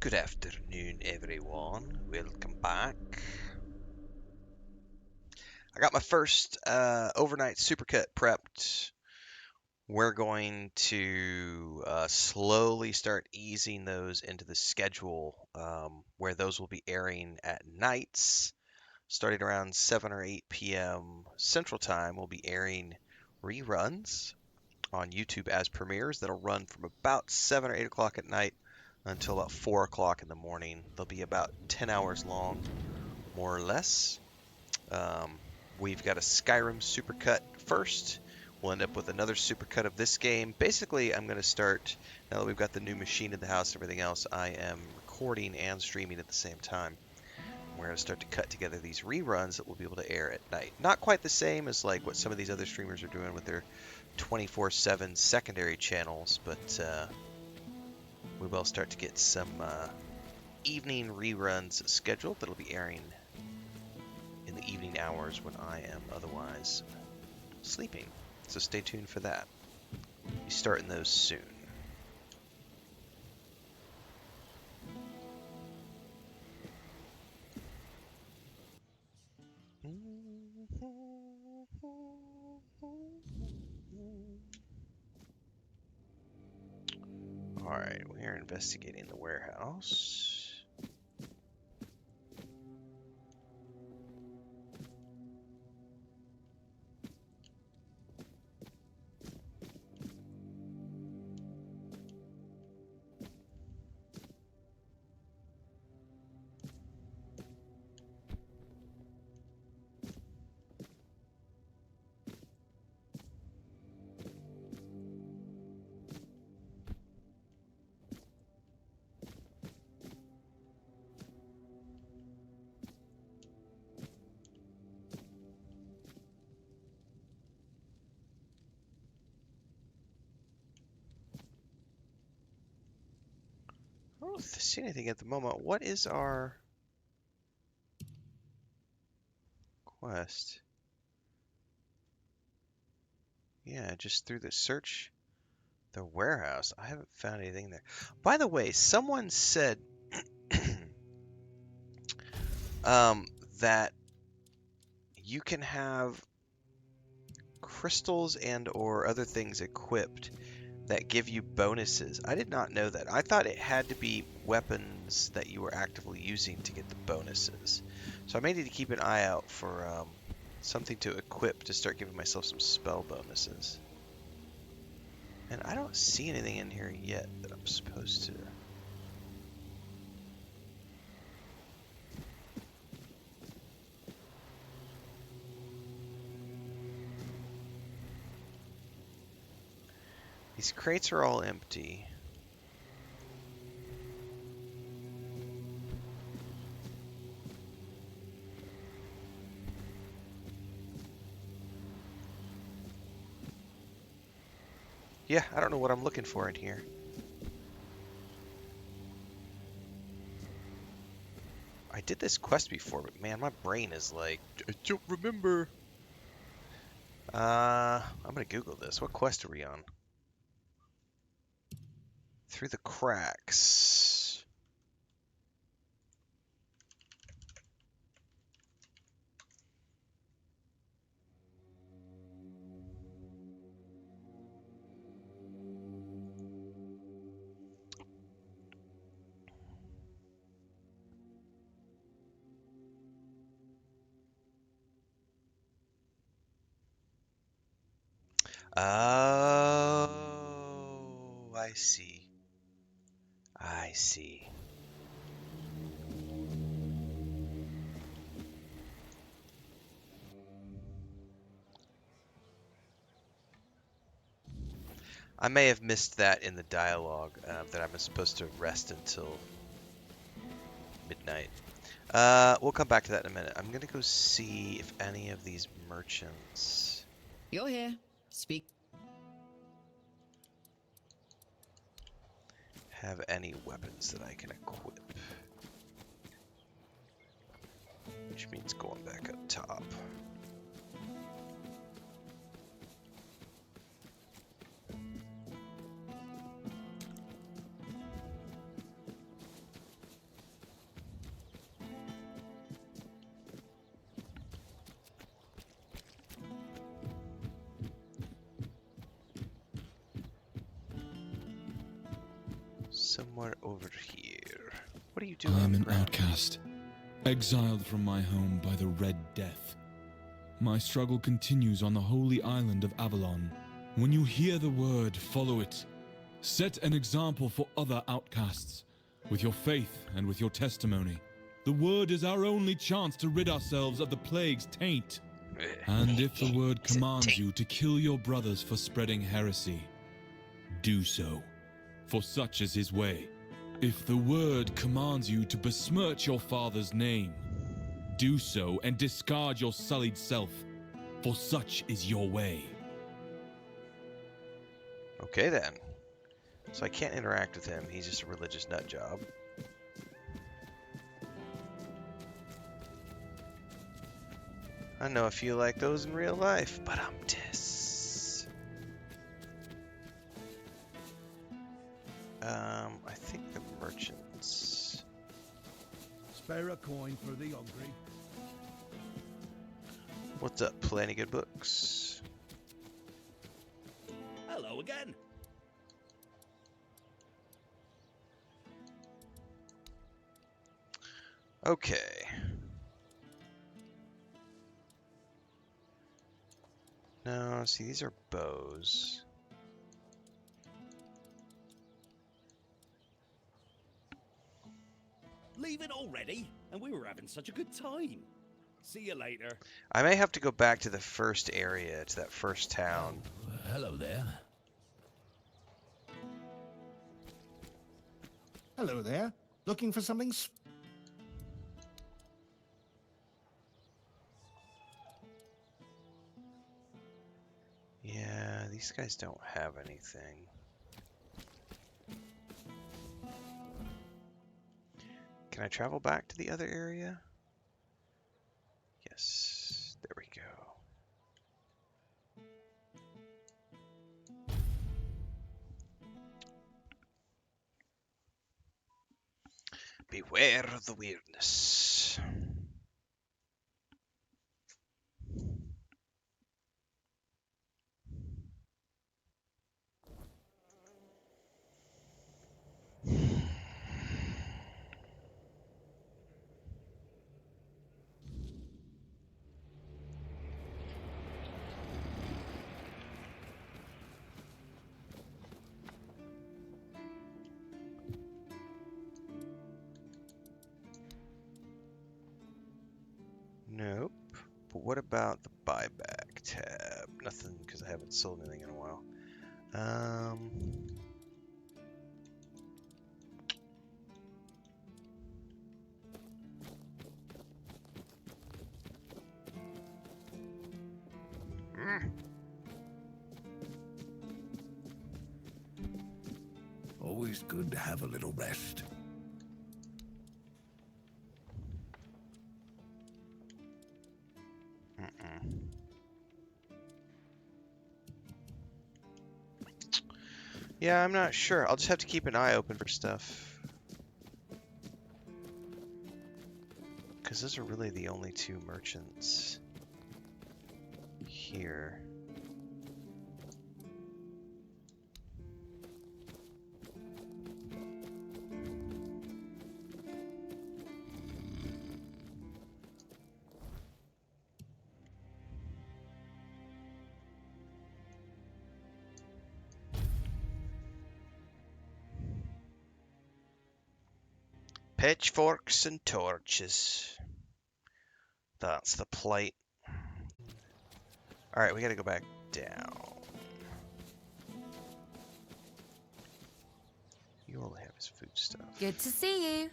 Good afternoon, everyone. Welcome back. I got my first overnight supercut prepped. We're going to slowly start easing those into the schedule, where those will be airing at nights, starting around 7 or 8 p.m. Central Time. We'll be airing reruns on YouTube as premieres that'll run from about 7 or 8 o'clock at night until about 4 o'clock in the morning. They'll be about 10 hours long, more or less. Um, we've got a Skyrim supercut first. We'll end up with another supercut of this game. Basically, I'm going to start, now that we've got the new machine in the house and everything else, I am recording and streaming at the same time. We're going to start to cut together these reruns that we'll be able to air at night. Not quite the same as like what some of these other streamers are doing with their 24/7 secondary channels, but we will start to get some evening reruns scheduled that'll be airing in the evening hours when I am otherwise sleeping. So stay tuned for that. We'll be starting those soon. Alright, we are investigating the warehouse. I don't see anything at the moment. What is our quest? Yeah, just through the search the warehouse. I haven't found anything there. By the way, someone said that you can have crystals and or other things equipped that give you bonuses. I did not know that. I thought it had to be weapons that you were actively using to get the bonuses. So I may need to keep an eye out for something to equip to start giving myself some spell bonuses. And I don't see anything in here yet that I'm supposed to. These crates are all empty. Yeah, I don't know what I'm looking for in here. I did this quest before, but man, my brain is like, I don't remember. I'm gonna Google this. What quest are we on? Through the cracks. Oh, I see. I see. I may have missed that in the dialogue, that I'm supposed to rest until midnight. We'll come back to that in a minute. I'm gonna go see if any of these merchants You're here. Speak. have any weapons that I can equip. Which means going back up top. somewhere over here. What are you I doing on am the an ground? outcast, exiled from my home by the Red Death. My struggle continues on the holy island of Avalon. When you hear the word, follow it. Set an example for other outcasts, with your faith and with your testimony. The word is our only chance to rid ourselves of the plague's taint. And if the word He said commands taint. you to kill your brothers for spreading heresy, do so, for such is his way. If the word commands you to besmirch your father's name, do so and discard your sullied self, for such is your way. Okay then. So I can't interact with him. He's just a religious nut job. I know a few like those in real life, but I'm dis. I think the merchants. Spare a coin for the hungry. What's up? Plenty good books. Hello again. Okay. No, see, these are bows. Leaving already? And we were having such a good time. See you later. I may have to go back to the first area, to that first town. Hello there. Hello there. Looking for something Yeah, these guys don't have anything. Can I travel back to the other area? Yes, there we go. Beware of the weirdness. Nope. But what about the buyback tab? Nothing, because I haven't sold anything in a while. Always good to have a little rest. Yeah, I'm not sure. I'll just have to keep an eye open for stuff. Because those are really the only two merchants here. Pitchforks and torches. That's the plight. Alright, we gotta go back down. You only have his food stuff. Good to see you.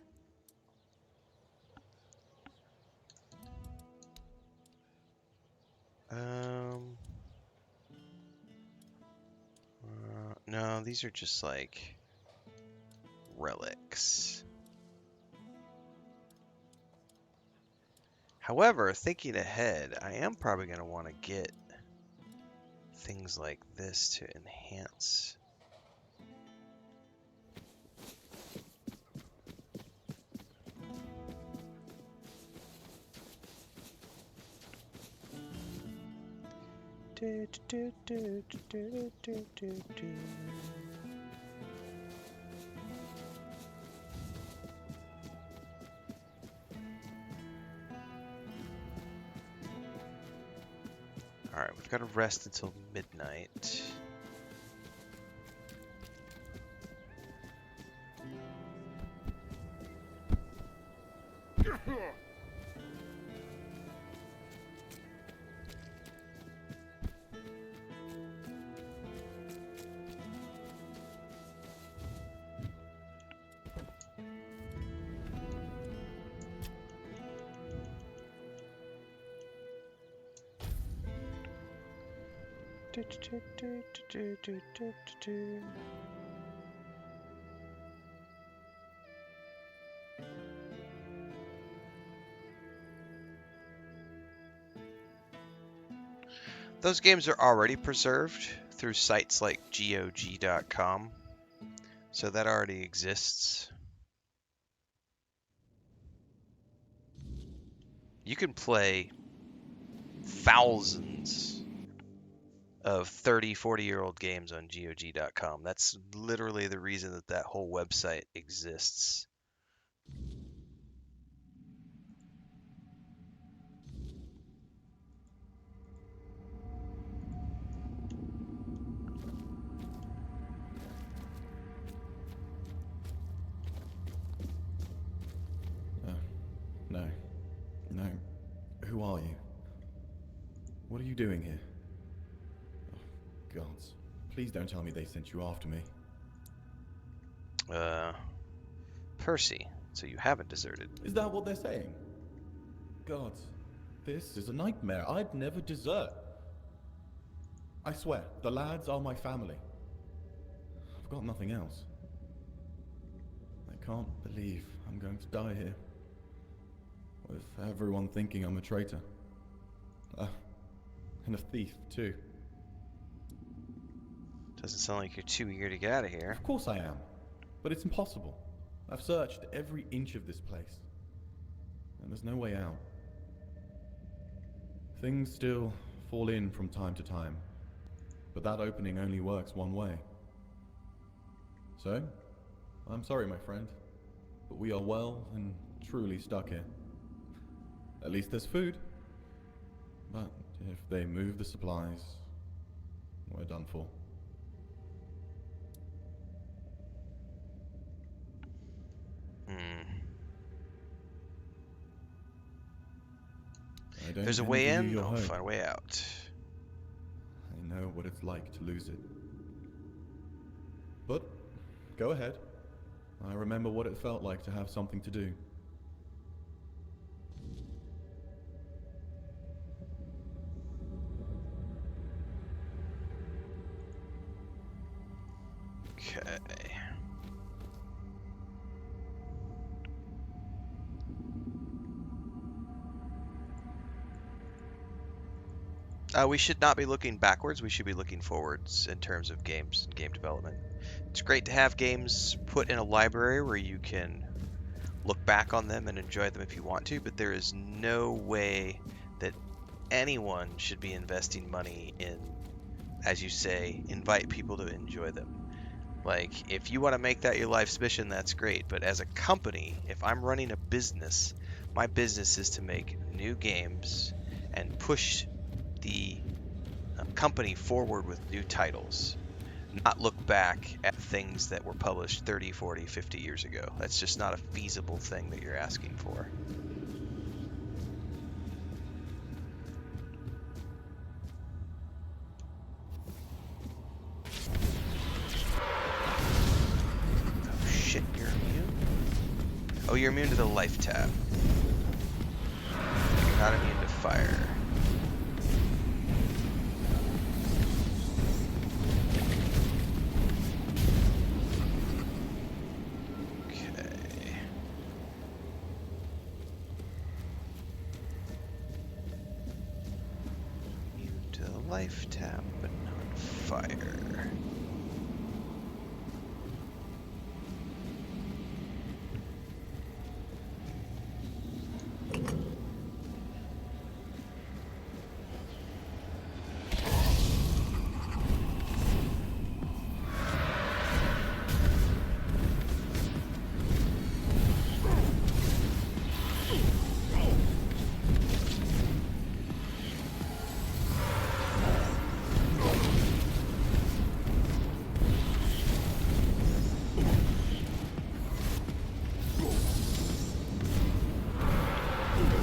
No, these are just like relics. However, thinking ahead, I am probably going to want to get things like this to enhance. Alright, we've got to rest until midnight. Those games are already preserved through sites like GOG.com, so that already exists. You can play thousands of 30, 40-year-old games on GOG.com. That's literally the reason that that whole website exists. No. Who are you? What are you doing here? Oh, gods. Please don't tell me they sent you after me. Percy, so you haven't deserted. Is that what they're saying? Gods, this is a nightmare. I'd never desert. I swear, the lads are my family. I've got nothing else. I can't believe I'm going to die here. With everyone thinking I'm a traitor. And a thief, too. Doesn't sound like you're too eager to get out of here. Of course I am. But it's impossible. I've searched every inch of this place. And there's no way out. Things still fall in from time to time. But that opening only works one way. So, I'm sorry, my friend. But we are well and truly stuck here. At least there's food. But if they move the supplies, we're done for. There's a way in, I'll find a way out. I know what it's like to lose it. But, go ahead. I remember what it felt like to have something to do. Okay. We should not be looking backwards, we should be looking forwards in terms of games and game development. It's great to have games put in a library where you can look back on them and enjoy them if you want to, but there is no way that anyone should be investing money in, as you say, invite people to enjoy them. Like, if you want to make that your life's mission, that's great, but as a company, if I'm running a business, my business is to make new games and push the company forward with new titles, not look back at things that were published 30, 40, 50 years ago. That's just not a feasible thing that you're asking for. Oh shit, you're immune? Oh, you're immune to the life tab. You're not immune to fire. Life tab, but not fire.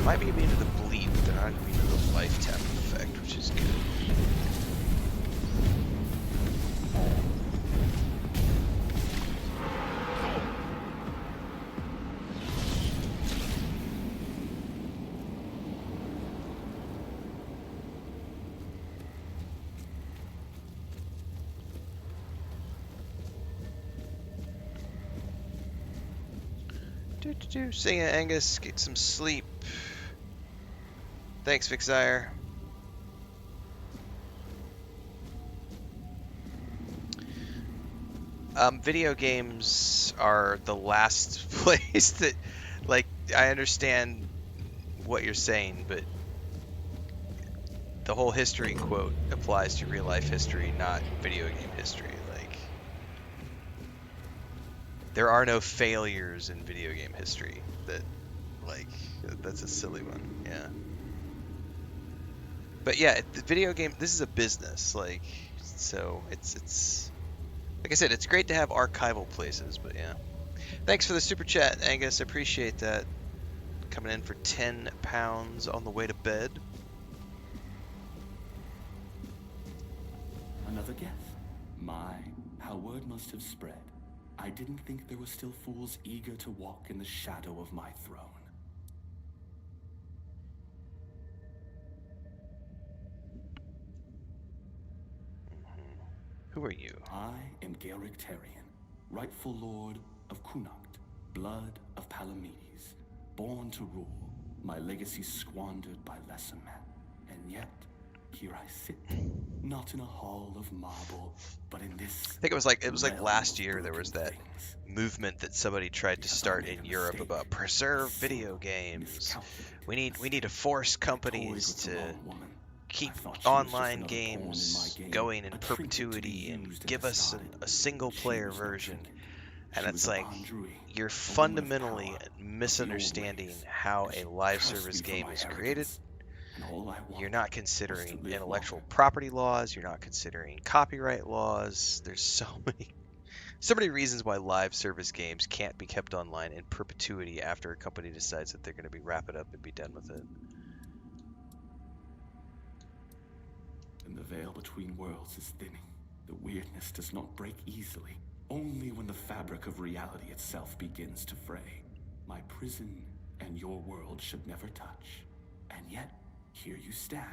Might be immune to the bleed, but they're not immune to the life tap effect, which is good. Seeing it, Angus, get some sleep. Thanks, Vixire. Video games are the last place that, like, I understand what you're saying, but the whole history quote applies to real life history, not video game history. Like, there are no failures in video game history. That's a silly one. Yeah. But yeah, the video game, this is a business, like, so it's like I said, it's great to have archival places, but yeah. Thanks for the super chat, Angus. Appreciate that. Coming in for £10 on the way to bed. Another guess? My, how word must have spread. I didn't think there were still fools eager to walk in the shadow of my throne. Who are you? I am Gaelic Tarian, rightful lord of Connacht, blood of Palamedes, born to rule, my legacy squandered by lesser men. And yet, here I sit, not in a hall of marble, but in this. I think it was like last year there was that movement that somebody tried to start in Europe about preserve video games. We need to force companies to keep online games going in perpetuity and give us a single player version. And it's like, you're fundamentally misunderstanding how a live service game is created. You're not considering intellectual property laws, you're not considering copyright laws. There's so many reasons why live service games can't be kept online in perpetuity after a company decides that they're going to wrap it up and be done with it. And the veil between worlds is thinning. The weirdness does not break easily, only when the fabric of reality itself begins to fray. My prison and your world should never touch. And yet, here you stand.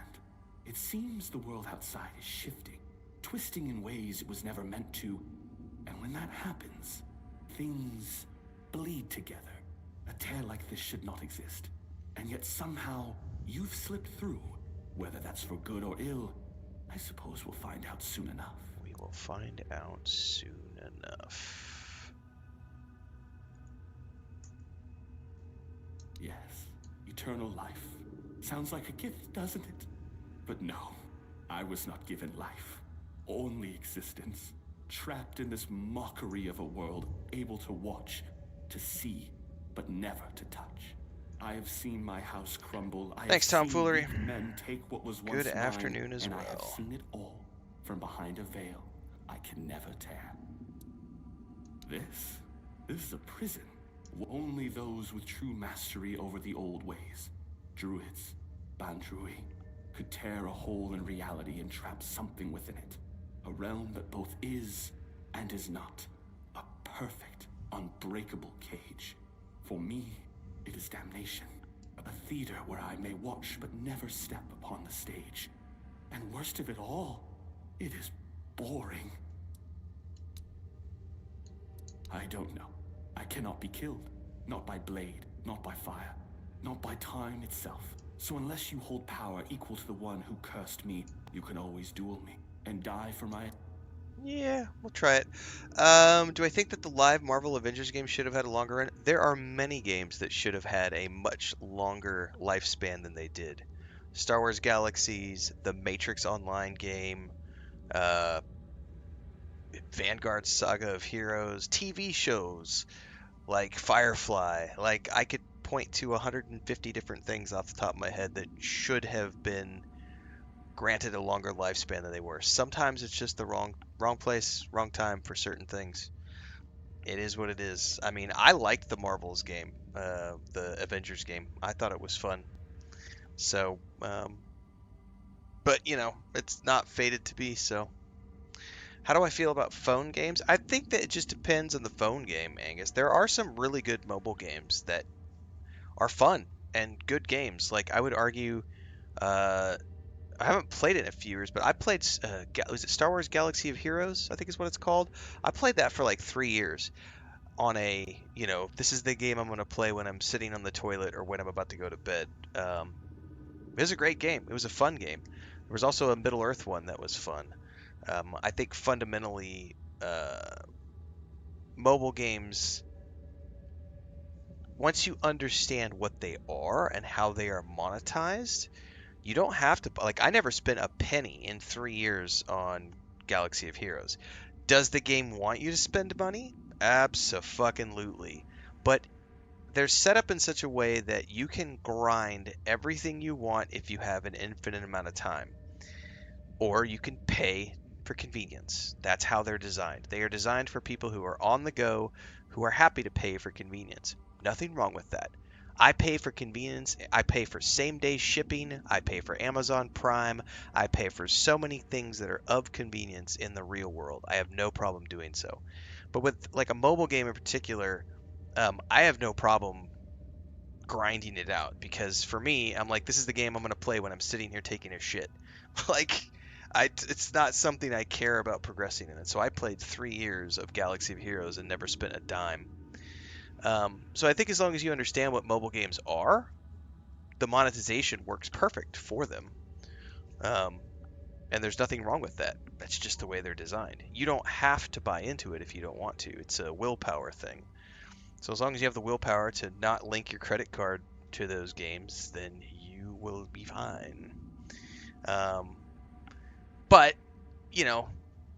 It seems the world outside is shifting, twisting in ways it was never meant to. And when that happens, things bleed together. A tear like this should not exist. And yet somehow, you've slipped through. Whether that's for good or ill, I suppose we'll find out soon enough. We will find out soon enough. Yes, eternal life. Sounds like a gift, doesn't it? But no, I was not given life. Only existence. Trapped in this mockery of a world, able to watch, to see, but never to touch. I have seen my house crumble. Thanks, Tomfoolery. Men take what was once Good mine, afternoon as and well. I have seen it all from behind a veil I can never tear. This is a prison. Only those with true mastery over the old ways, druids, Bandrui, could tear a hole in reality and trap something within it. A realm that both is and is not. A perfect, unbreakable cage. For me, it is damnation. A theater where I may watch but never step upon the stage. And worst of it all, it is boring. I don't know. I cannot be killed. Not by blade, not by fire, not by time itself. So unless you hold power equal to the one who cursed me, you can always duel me and die for my... Yeah, we'll try it. Do I think that the live Marvel Avengers game should have had a longer run? There are many games that should have had a much longer lifespan than they did. Star Wars Galaxies, the Matrix Online game, Vanguard Saga of Heroes, TV shows like Firefly. Like, I could point to 150 different things off the top of my head that should have been granted a longer lifespan than they were. Sometimes it's just the wrong place, wrong time for certain things. It is what it is. I mean, I liked the Marvels game, the Avengers game. I thought it was fun. So, but you know, it's not fated to be. So, how do I feel about phone games? I think that it just depends on the phone game, Angus. There are some really good mobile games that are fun and good games. Like I would argue, uh, I haven't played it in a few years, but I played, was it Star Wars Galaxy of Heroes? I think is what it's called. I played that for like 3 years on a, you know, this is the game I'm going to play when I'm sitting on the toilet or when I'm about to go to bed. It was a great game. It was a fun game. There was also a Middle Earth one that was fun. I think fundamentally, mobile games, once you understand what they are and how they are monetized, you don't have to, like, I never spent a penny in 3 years on Galaxy of Heroes. Does the game want you to spend money? Abso-fucking-lutely. But they're set up in such a way that you can grind everything you want if you have an infinite amount of time. Or you can pay for convenience. That's how they're designed. They are designed for people who are on the go, who are happy to pay for convenience. Nothing wrong with that. I pay for convenience. I pay for same day shipping. I pay for Amazon Prime. I pay for so many things that are of convenience in the real world. I have no problem doing so. But with like a mobile game in particular, I have no problem grinding it out because for me, I'm like, this is the game I'm going to play when I'm sitting here taking a shit. Like, it's not something I care about progressing in it. So I played 3 years of Galaxy of Heroes and never spent a dime. So I think as long as you understand what mobile games are, the monetization works perfect for them. Um, and there's nothing wrong with that. That's just the way they're designed. You don't have to buy into it if you don't want to. It's a willpower thing. So as long as you have the willpower to not link your credit card to those games, then you will be fine. But you know,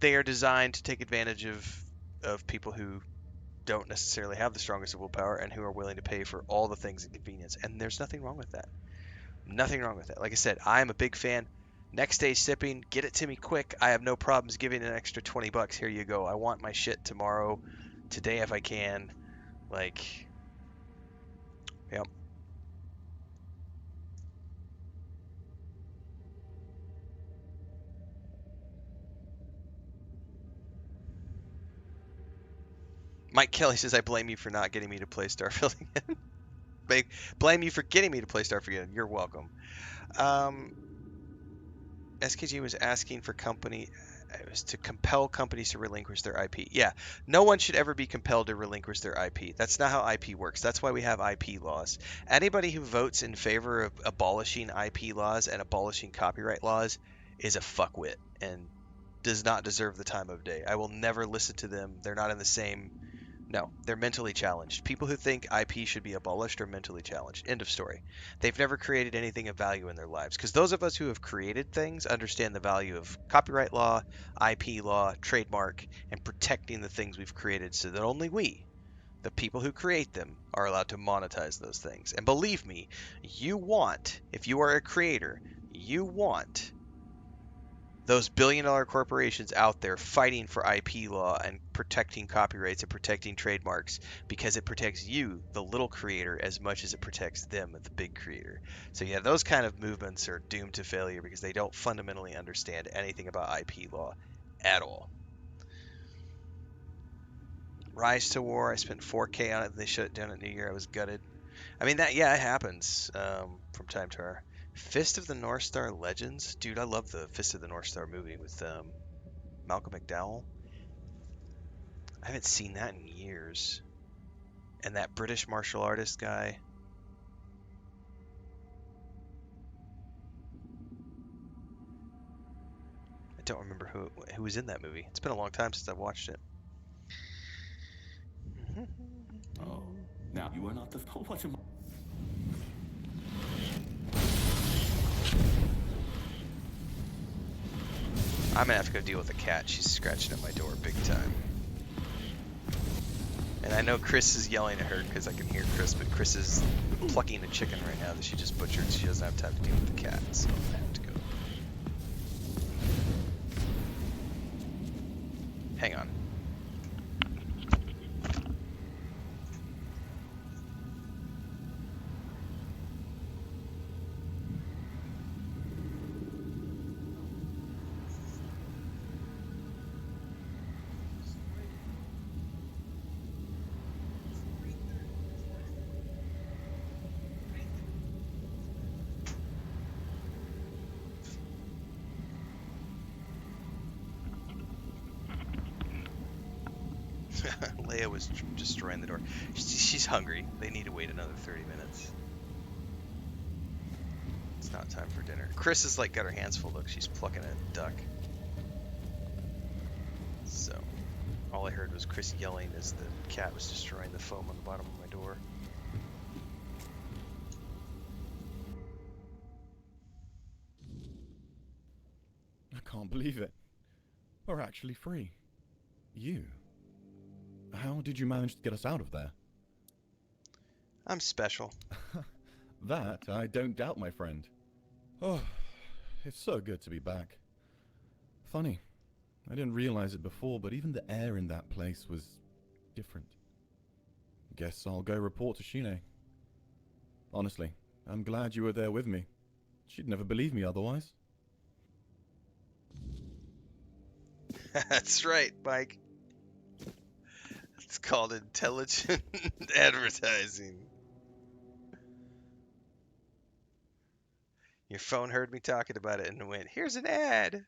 they are designed to take advantage of people who don't necessarily have the strongest of willpower and who are willing to pay for all the things and convenience. And there's nothing wrong with that. Nothing wrong with that. Like I said, I am a big fan. Next day shipping, get it to me quick. I have no problems giving an extra $20. Here you go. I want my shit tomorrow, today if I can. Like, yep. Mike Kelly says, I blame you for not getting me to play Starfield again. Blame you for getting me to play Starfield again. You're welcome. SKG was asking for it was to compel companies to relinquish their IP. Yeah, no one should ever be compelled to relinquish their IP. That's not how IP works. That's why we have IP laws. Anybody who votes in favor of abolishing IP laws and abolishing copyright laws is a fuckwit and does not deserve the time of day. I will never listen to them. They're not in the same. No, they're mentally challenged. People who think IP should be abolished are mentally challenged. End of story. They've never created anything of value in their lives. Because those of us who have created things understand the value of copyright law, IP law, trademark, and protecting the things we've created so that only we, the people who create them, are allowed to monetize those things. And believe me, if you are a creator, you want those billion-dollar corporations out there fighting for IP law and protecting copyrights and protecting trademarks because it protects you, the little creator, as much as it protects them, the big creator. So yeah, those kind of movements are doomed to failure because they don't fundamentally understand anything about IP law at all. Rise to War, I spent 4K on it and they shut it down at New Year. I was gutted. I mean, it happens from time to time. Fist of the North Star Legends? Dude, I love the Fist of the North Star movie with Malcolm McDowell. I haven't seen that in years. And that British martial artist guy. I don't remember who was in that movie. It's been a long time since I've watched it. Oh, now you are not the. What am I? I'm gonna have to go deal with the cat. She's scratching at my door big time. And I know Chris is yelling at her because I can hear Chris, but Chris is plucking a chicken right now that she just butchered. She doesn't have time to deal with the cat, so I'm gonna have to go. Hang on. Leia was destroying the door. She's hungry. They need to wait another 30 minutes. It's not time for dinner. Chris is like got her hands full. Look, she's plucking a duck. So, all I heard was Chris yelling as the cat was destroying the foam on the bottom of my door. I can't believe it. We're actually free. You? How did you manage to get us out of there? I'm special. That I don't doubt, my friend. Oh, it's so good to be back. Funny, I didn't realize it before, but even the air in that place was different. Guess I'll go report to Shine. Honestly, I'm glad you were there with me. She'd never believe me otherwise. That's right, Mike. It's called intelligent advertising. Your phone heard me talking about it and went, "Here's an ad."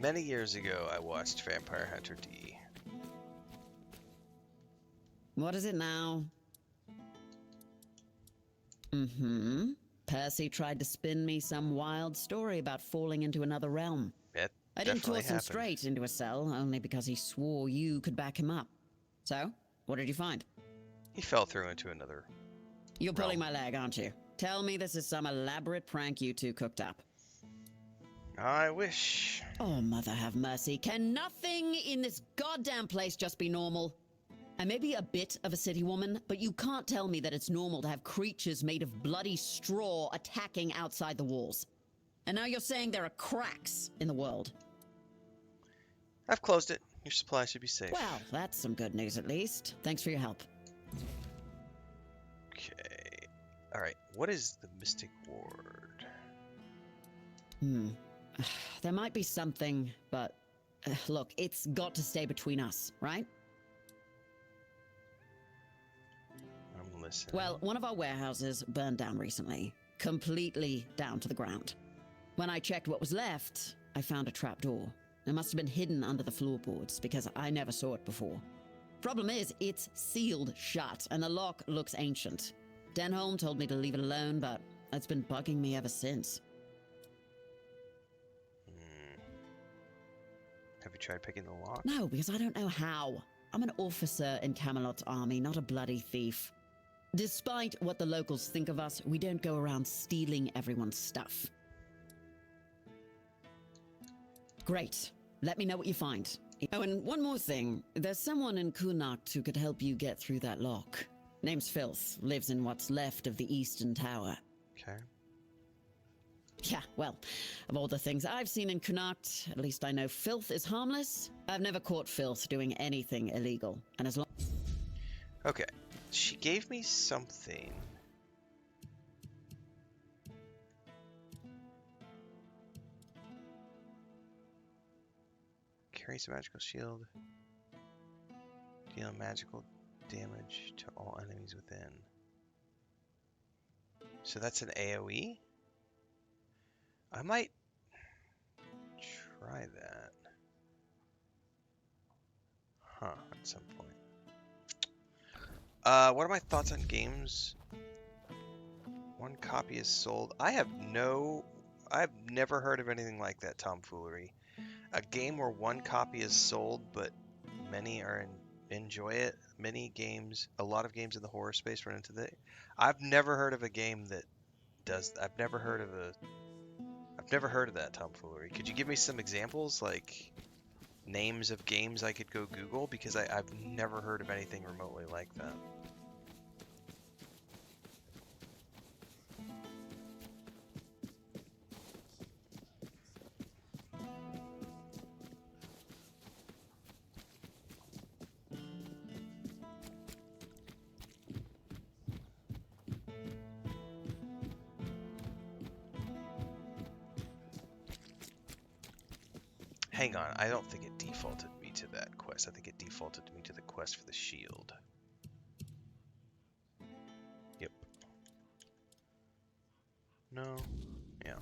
Many years ago, I watched Vampire Hunter D. What is it now? Percy tried to spin me some wild story about falling into another realm. That I didn't definitely toss him happened. straight into a cell, only because he swore you could back him up. So, what did you find? He fell through into another. You're pulling Realm. my leg, aren't you? Tell me this is some elaborate prank you two cooked up. I wish. Oh, mother have mercy. Can nothing in this goddamn place just be normal? I may be a bit of a city woman, but you can't tell me that it's normal to have creatures made of bloody straw attacking outside the walls. And now you're saying there are cracks in the world. I've closed it. Your supply should be safe. Well, that's some good news at least. Thanks for your help. Okay. Alright, what is the Mystic Ward? There might be something, but look, it's got to stay between us, right? I'm listening. Well, one of our warehouses burned down recently, completely down to the ground. When I checked what was left, I found a trapdoor. It must have been hidden under the floorboards because I never saw it before. Problem is, it's sealed shut and the lock looks ancient. Denholm told me to leave it alone, but it's been bugging me ever since. Have you tried picking the lock? No, because I don't know how. I'm an officer in Camelot's army, not a bloody thief. Despite what the locals think of us, we don't go around stealing everyone's stuff. Great. Let me know what you find. Oh, and one more thing. There's someone in Kunakt who could help you get through that lock. Name's Filth. Lives in what's left of the Eastern Tower. Okay. Yeah, well, of all the things I've seen in Kunakt, at least I know Filth is harmless. I've never caught Filth doing anything illegal, and as long... Okay. She gave me something. Carries a magical shield. Deal magical damage to all enemies within. So that's an AoE? I might try that. Huh, at some point. What are my thoughts on games? One copy is sold. I've never heard of anything like that tomfoolery. A game where one copy is sold, but many enjoy it. A lot of games in the horror space run into that. I've never heard of a game that does. I've never heard of that tomfoolery. Could you give me some examples, like names of games I could go Google? Because I've never heard of anything remotely like that. Hang on, I don't think it defaulted me to that quest. I think it defaulted me to the quest for the shield. Yep. No. Yeah.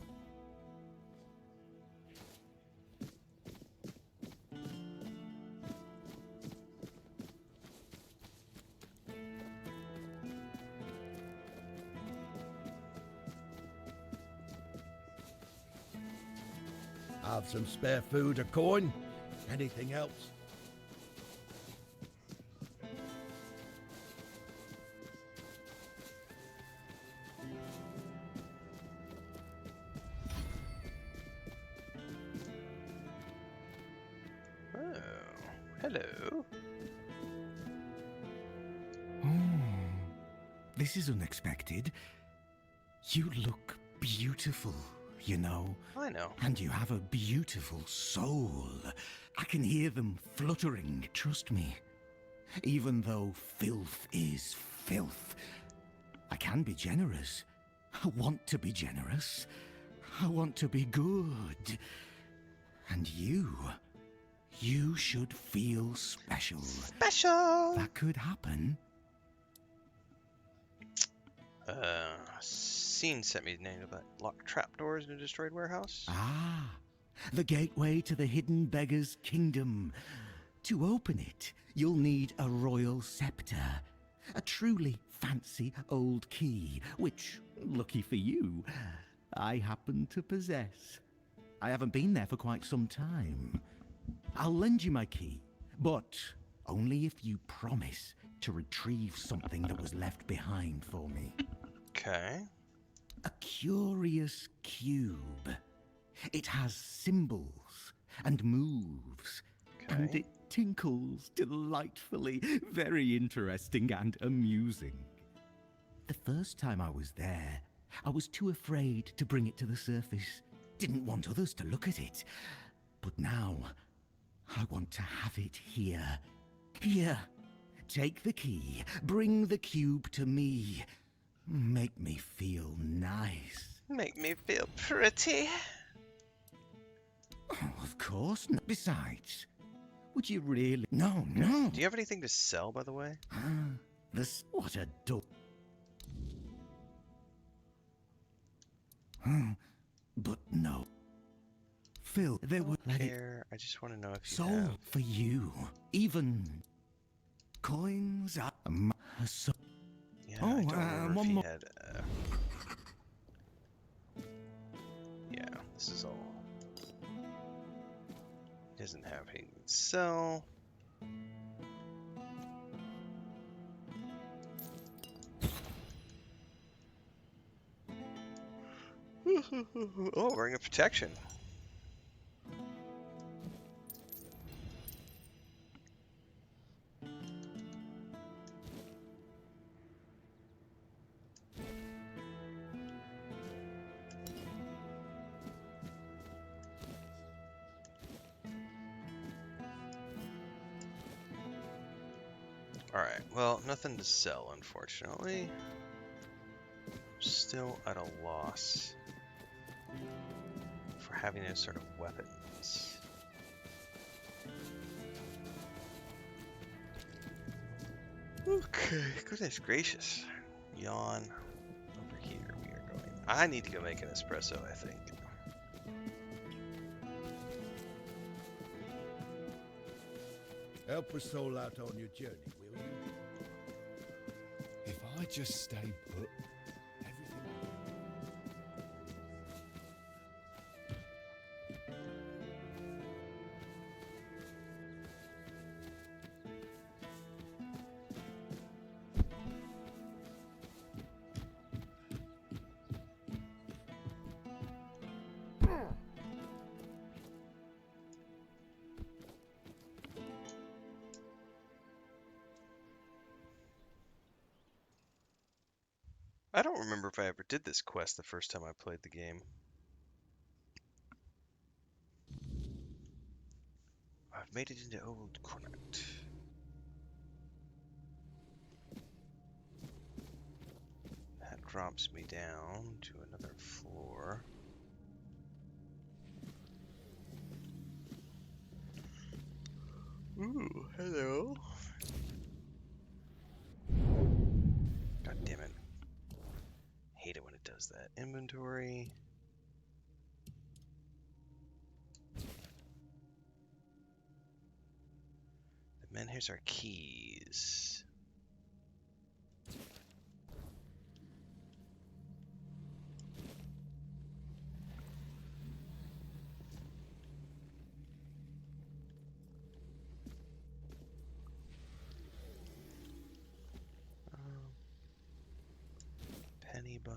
Have some spare food or coin? Anything else? Oh, hello. This is unexpected. You look beautiful, you know. I know. And you have a beautiful soul. I can hear them fluttering, trust me. Even though filth is filth, I can be generous. I want to be generous. I want to be good. And you should feel special. Special! That could happen. Scene sent me the name of that locked trapdoors in a destroyed warehouse. Ah, the gateway to the hidden beggar's kingdom. To open it, you'll need a royal scepter. A truly fancy old key, which, lucky for you, I happen to possess. I haven't been there for quite some time. I'll lend you my key, but only if you promise to retrieve something that was left behind for me. Okay. A curious cube. It has symbols and moves, and Okay. it tinkles delightfully. Very interesting and amusing. The first time I was there, I was too afraid to bring it to the surface. Didn't want others to look at it. But now, I want to have it here. Here. Take the key. Bring the cube to me. Make me feel nice. Make me feel pretty. Oh, of course not. Besides, would you really? No. Do you have anything to sell, by the way? This. What a dope. But no. Phil, there were. Let it. Here, I just want to know if you So have... for you, even coins are. So. Yeah, Oh, I don't remember one if he more. had... Yeah, this is all... He doesn't have anything to sell. Oh, ring of protection. Alright, well, nothing to sell, unfortunately. Still at a loss for having those sort of weapons. Okay, goodness gracious. Yawn. Over here we are going. I need to go make an espresso, I think. Help a soul out on your journey, will you? If I just stay put, everything. I don't remember if I ever did this quest the first time I played the game. I've made it into Old Connacht. That drops me down to another floor. Hello. God damn it. Hate it when it does that. Inventory. The men, here's our keys. Penny bun.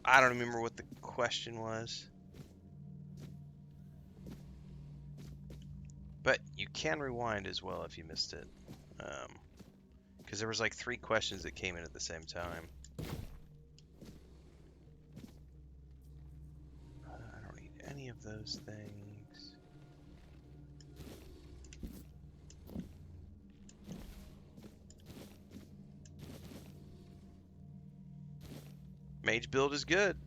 I don't remember what the question was. But you can rewind as well if you missed it. Because there was like 3 questions that came in at the same time. I don't need any of those things. Mage build is good.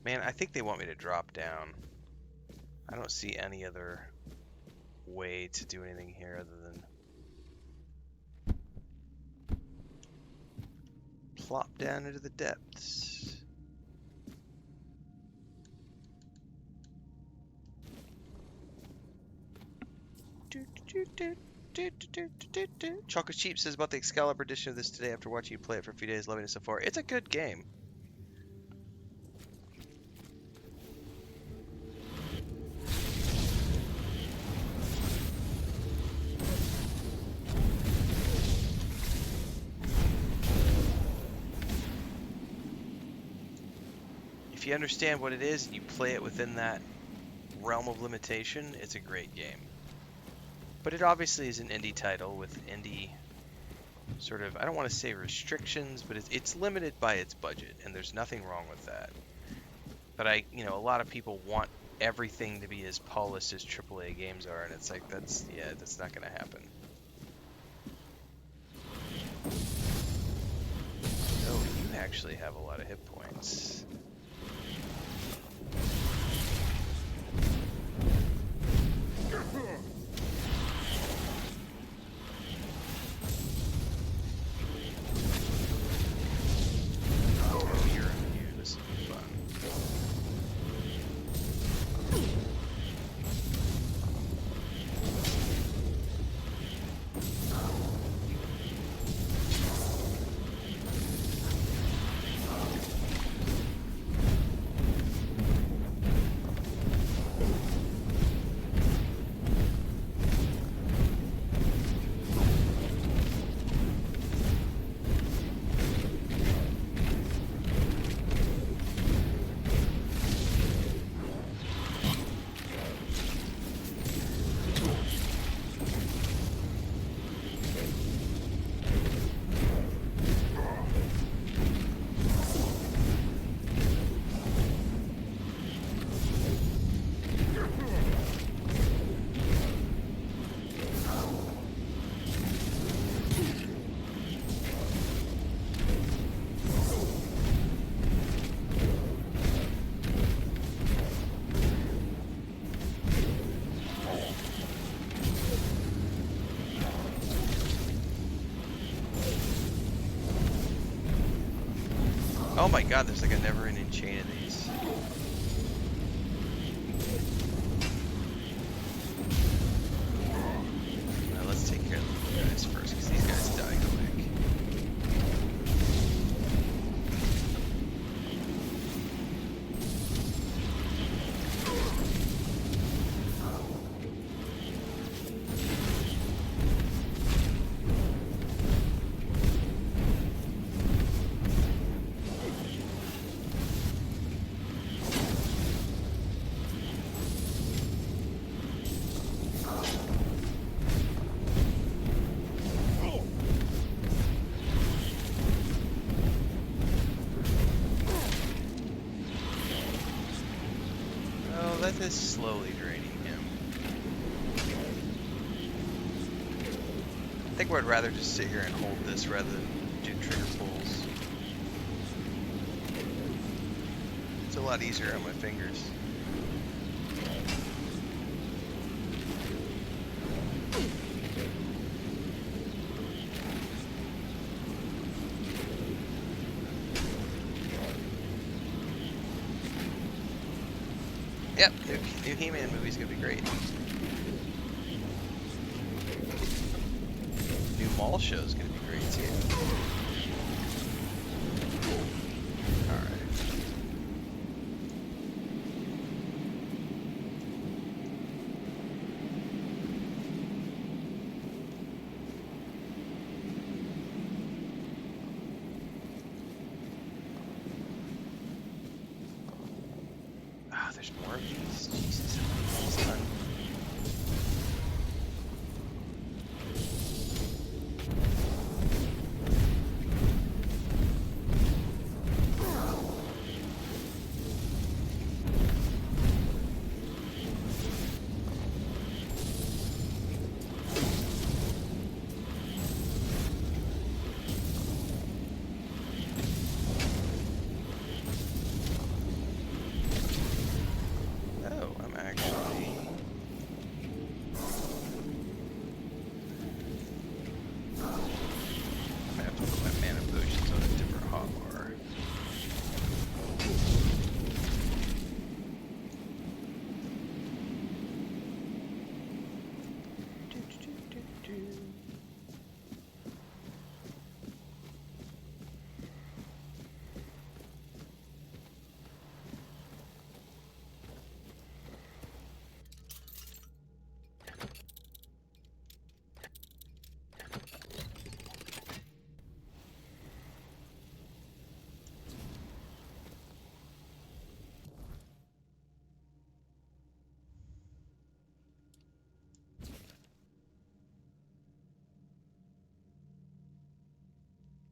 Man, I think they want me to drop down. I don't see any other way to do anything here other than plop down into the depths. Chocolate Sheep says about the Excalibur edition of this today after watching you play it for a few days, loving it so far. It's a good game. If you understand what it is and you play it within that realm of limitation, it's a great game. But it obviously is an indie title with indie sort of, I don't want to say restrictions, but it's limited by its budget, and there's nothing wrong with that. But a lot of people want everything to be as polished as AAA games are, and it's like, that's not going to happen. Oh, you actually have a lot of hit points. Oh my god, there's like a never-ending chain of these. Now let's take care of the guys first, because these guys die quick. That is slowly draining him. think I'd rather just sit here and hold this rather than do trigger pulls. It's a lot easier on my fingers. Yep, new He-Man movie's gonna be great. New mall show's gonna be great too. Alright. Ah, there's more of these? Jesus, how many of these done? Oh, I'm actually... I'm gonna have to put my mana potions on a different hotbar.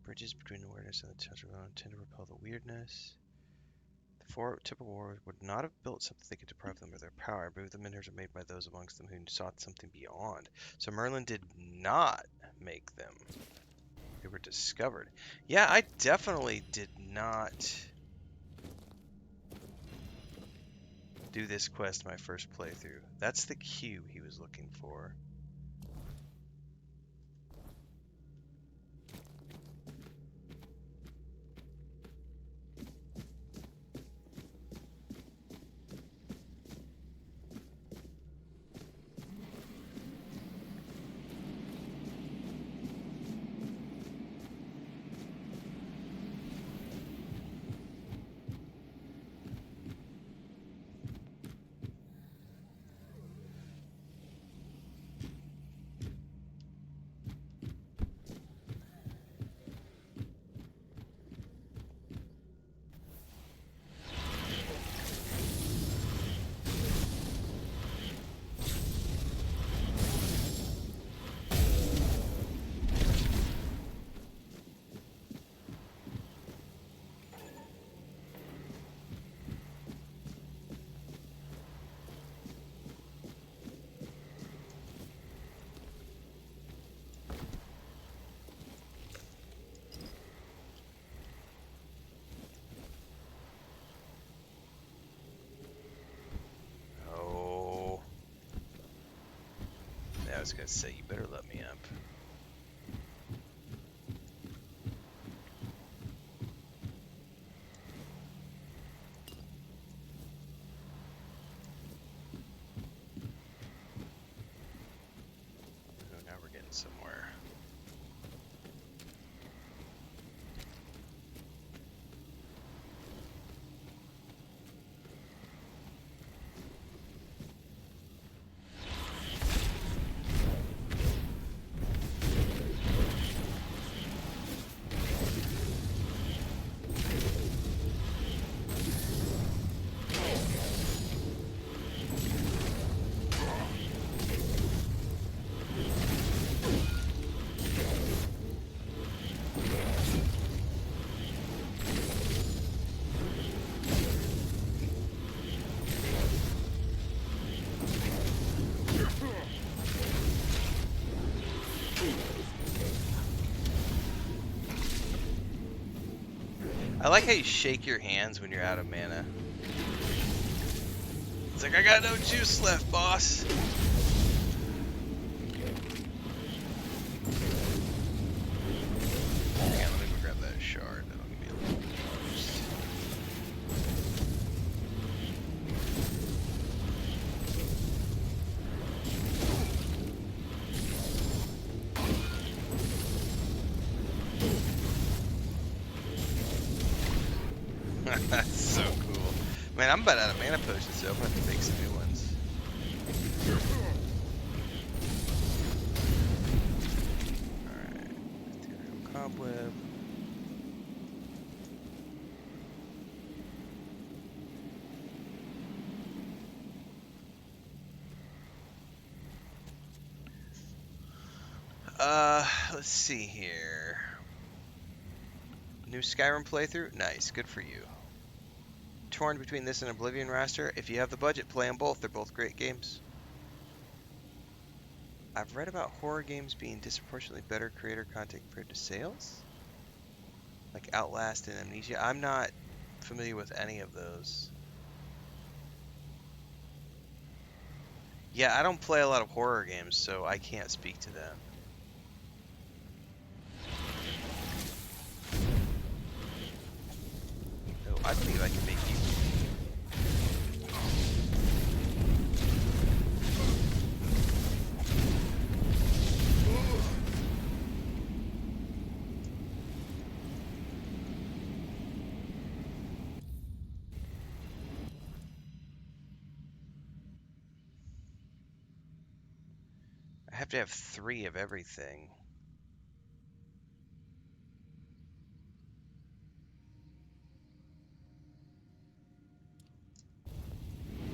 Bridges between awareness and the touch of own tend to repel the weirdness. The four typical warriors would not have built something that could deprive them of their power. I believe the menhirs are made by those amongst them who sought something beyond. So Merlin did not make them. They were discovered. Yeah, I definitely did not do this quest my first playthrough. That's the cue he was looking for. I was gonna say, you better let me up. Oh, now we're getting somewhere. I like how you shake your hands when you're out of mana. It's like, I got no juice left, boss. Hang on, let me go grab that shard. That'll give me a little boost. That's so cool. Man, I'm about out of mana potions, so I'm gonna have to make some new ones. Alright. Ethereal Cobweb. Let's see here. New Skyrim playthrough? Nice, good for you. Torn between this and Oblivion Raster. If you have the budget, play them both. They're both great games. I've read about horror games being disproportionately better creator content compared to sales. Like Outlast and Amnesia. I'm not familiar with any of those. Yeah, I don't play a lot of horror games, so I can't speak to them. Oh, I believe I can make you. I have to have 3 of everything.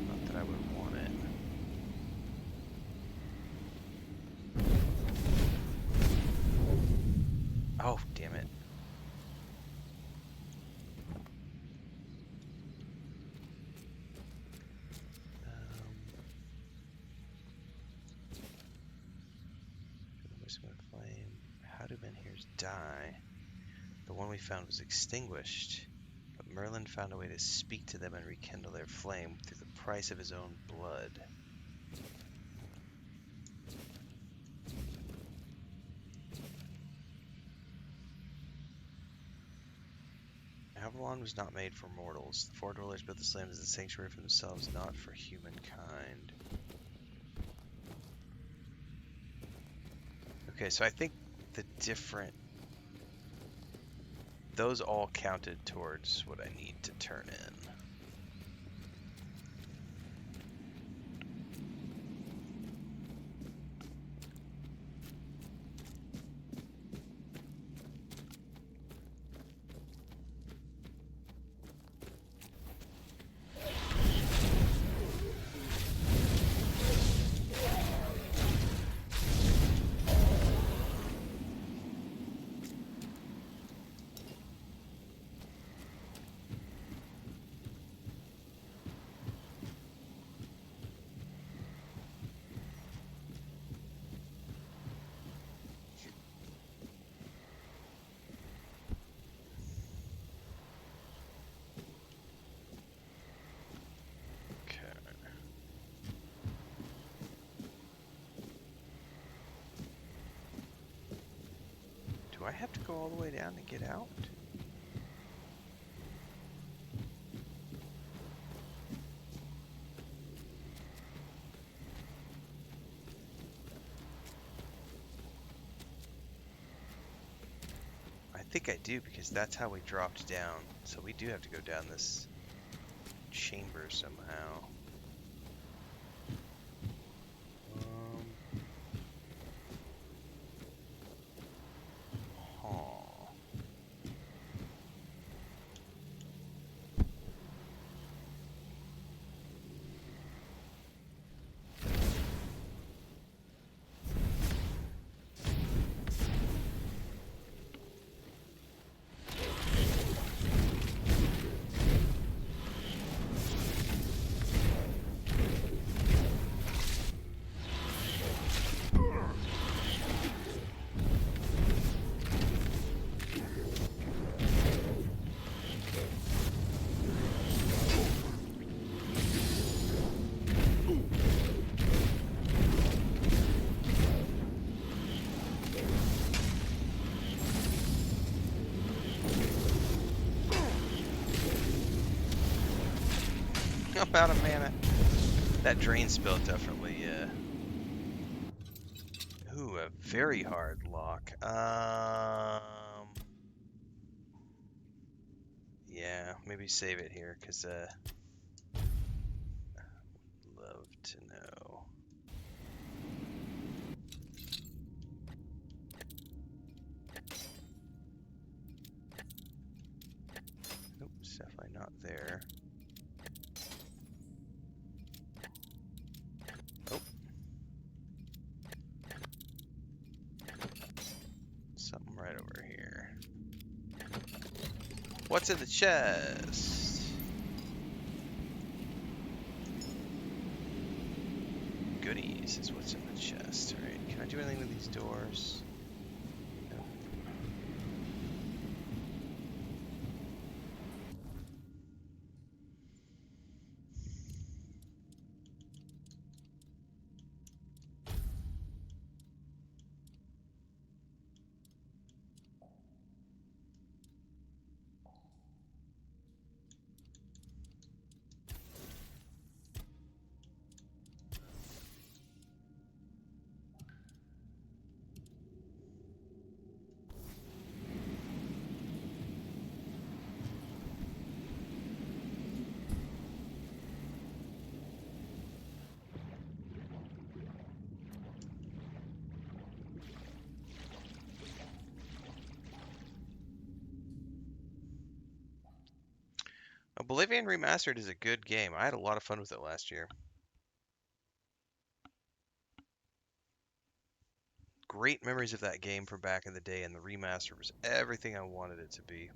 Not that I would want it. Oh, damn it. Flame. How do menhirs die? The one we found was extinguished, but Merlin found a way to speak to them and rekindle their flame through the price of his own blood. Avalon was not made for mortals. The Four Dwellers built this land as a sanctuary for themselves, not for humankind. Okay, so I think the different... Those all counted towards what I need to turn in. Do I have to go all the way down to get out? I think I do, because that's how we dropped down. So we do have to go down this chamber somehow. I'm out of mana. That drain spell definitely, Ooh, a very hard lock. Yeah, maybe save it here, because, love to know. Oops, definitely not there. Oh. Something right over here. What's in the chest? Goodies is what's in the chest. Alright, can I do anything with these doors? No. Oblivion Remastered is a good game. I had a lot of fun with it last year. Great memories of that game from back in the day, and the remaster was everything I wanted it to be.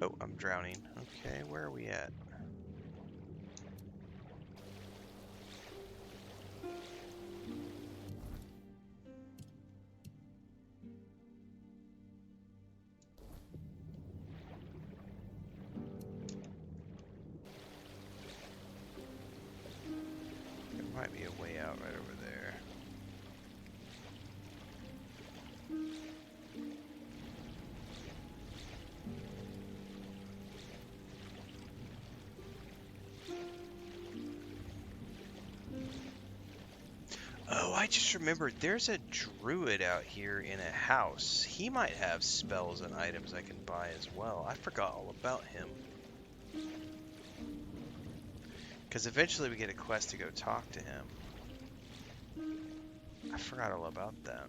Oh, I'm drowning. Okay, where are we at? There might be a way out right over there. Oh, I just remembered there's a druid out here in a house. He might have spells and items I can buy as well. I forgot all about him. Because eventually we get a quest to go talk to him. I forgot all about that.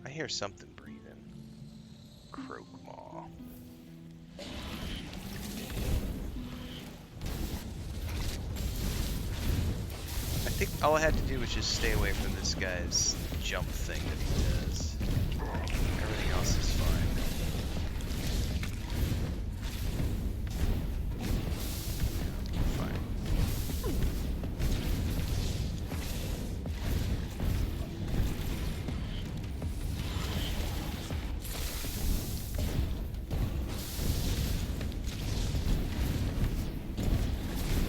I hear something breathing. Croakmaw. I think all I had to do was just stay away from this guy's jump thing that he does. Everything else is fine.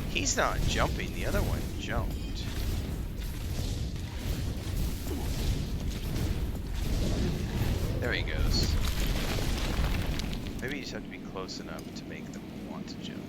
He's not jumping, the other one jumped. There he goes. Maybe you just have to be close enough to make them want to jump.